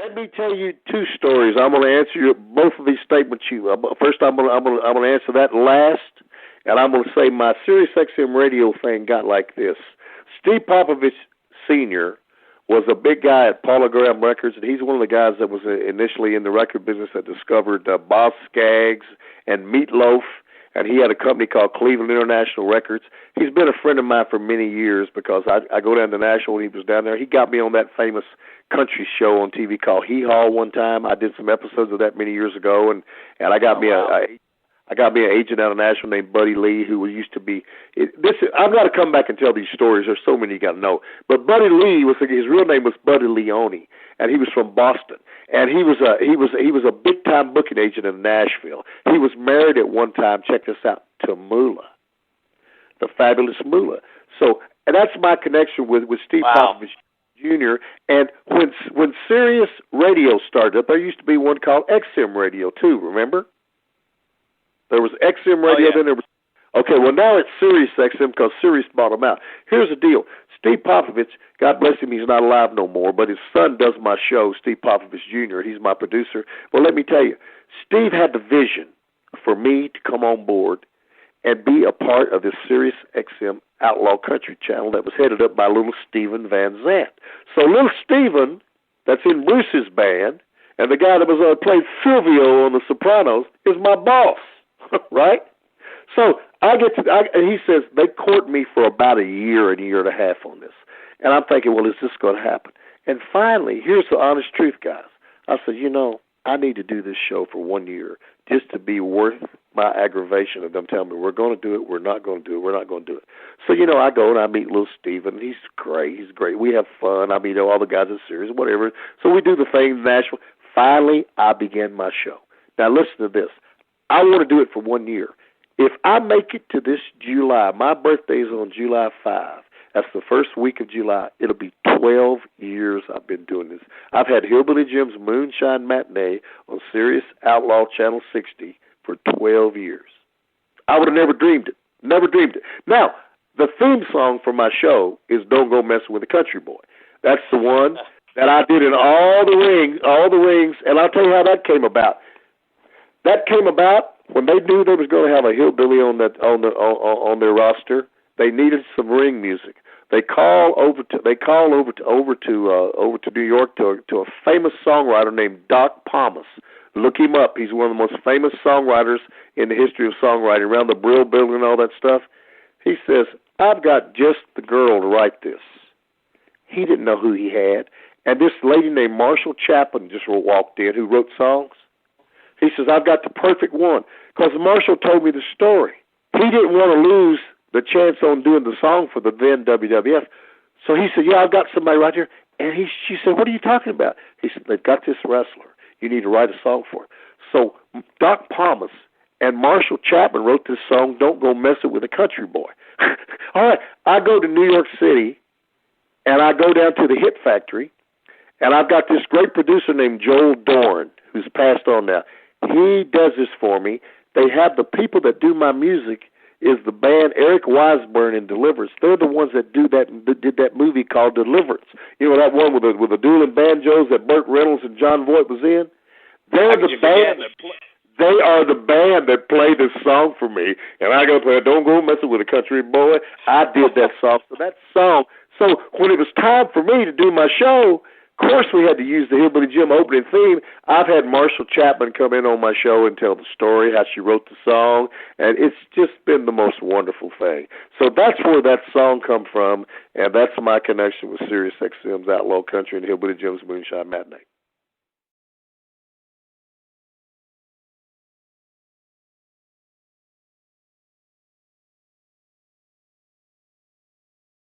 Let me tell you two stories. I'm going to answer both of these statements. First, I'm going to answer that last, and I'm going to say my Sirius XM radio thing got like this. Steve Popovich Sr. was a big guy at Polygram Records, and he's one of the guys that was initially in the record business that discovered Boz Scaggs and Meatloaf, and he had a company called Cleveland International Records. He's been a friend of mine for many years because I go down to Nashville when he was down there. He got me on that famous country show on TV called Hee Haw one time. I did some episodes of that many years ago, and I got I got me an agent out of Nashville named Buddy Lee, who used to be. I've got to come back and tell these stories. There's so many you got to know. But Buddy Lee his real name was Buddy Leone, and he was from Boston. And he was a big time booking agent in Nashville. He was married at one time. Check this out, to Moolah, the fabulous Moolah. So, and that's my connection with Steve Popovich Jr. And when Sirius Radio started up, there used to be one called XM Radio too. Remember? There was XM Radio, then there was... Okay, well, now it's Sirius XM because Sirius bought them out. Here's the deal. Steve Popovich, God bless him, he's not alive no more, but his son does my show, Steve Popovich Jr. He's my producer. Well, let me tell you, Steve had the vision for me to come on board and be a part of this Sirius XM Outlaw Country channel that was headed up by little Steven Van Zandt. So little Steven, that's in Bruce's band, and the guy that was played Silvio on The Sopranos, is my boss. Right? So and he says they court me for about a year and a half on this. And I'm thinking, well, is this going to happen? And finally, here's the honest truth, guys. I said, I need to do this show for 1 year just to be worth my aggravation of them telling me we're going to do it, we're not going to do it, we're not going to do it. So, I go and I meet little Steven. He's great. We have fun. I meet all the guys at Sirius, whatever. So we do the thing in Nashville. Finally, I began my show. Now, listen to this. I want to do it for 1 year. If I make it to this July, my birthday is on July 5. That's the first week of July. It'll be 12 years I've been doing this. I've had Hillbilly Jim's Moonshine Matinee on Sirius Outlaw Channel 60 for 12 years. I would have never dreamed it. Never dreamed it. Now, the theme song for my show is Don't Go Messing with a Country Boy. That's the one that I did in all the rings, and I'll tell you how that came about. That came about when they knew they was going to have a hillbilly on their roster. They needed some ring music. They call over to New York to a famous songwriter named Doc Thomas. Look him up. He's one of the most famous songwriters in the history of songwriting, around the Brill Building and all that stuff. He says, I've got just the girl to write this. He didn't know who he had. And this lady named Marshall Chapman just walked in, who wrote songs. He says, I've got the perfect one. Because Marshall told me the story. He didn't want to lose the chance on doing the song for the then WWF. So he said, I've got somebody right here. And she said, what are you talking about? He said, they've got this wrestler. You need to write a song for him. So Doc Thomas and Marshall Chapman wrote this song, Don't Go Messing with a Country Boy. All right, I go to New York City, and I go down to the Hit Factory, and I've got this great producer named Joel Dorn, who's passed on now. He does this for me. They have the people that do my music is the band Eric Weisburn and Deliverance. They're the ones that did that movie called Deliverance. You know that one with the dueling banjos that Burt Reynolds and John Voight was in? They're the band. They are the band that played this song for me, and I go play Don't Go Messing with a Country Boy. I did that song. So when it was time for me to do my show, of course we had to use the Hillbilly Jim opening theme. I've had Marshall Chapman come in on my show and tell the story, how she wrote the song, and it's just been the most wonderful thing. So that's where that song come from, and that's my connection with Sirius XM's Outlaw Country and Hillbilly Jim's Moonshine Matinee.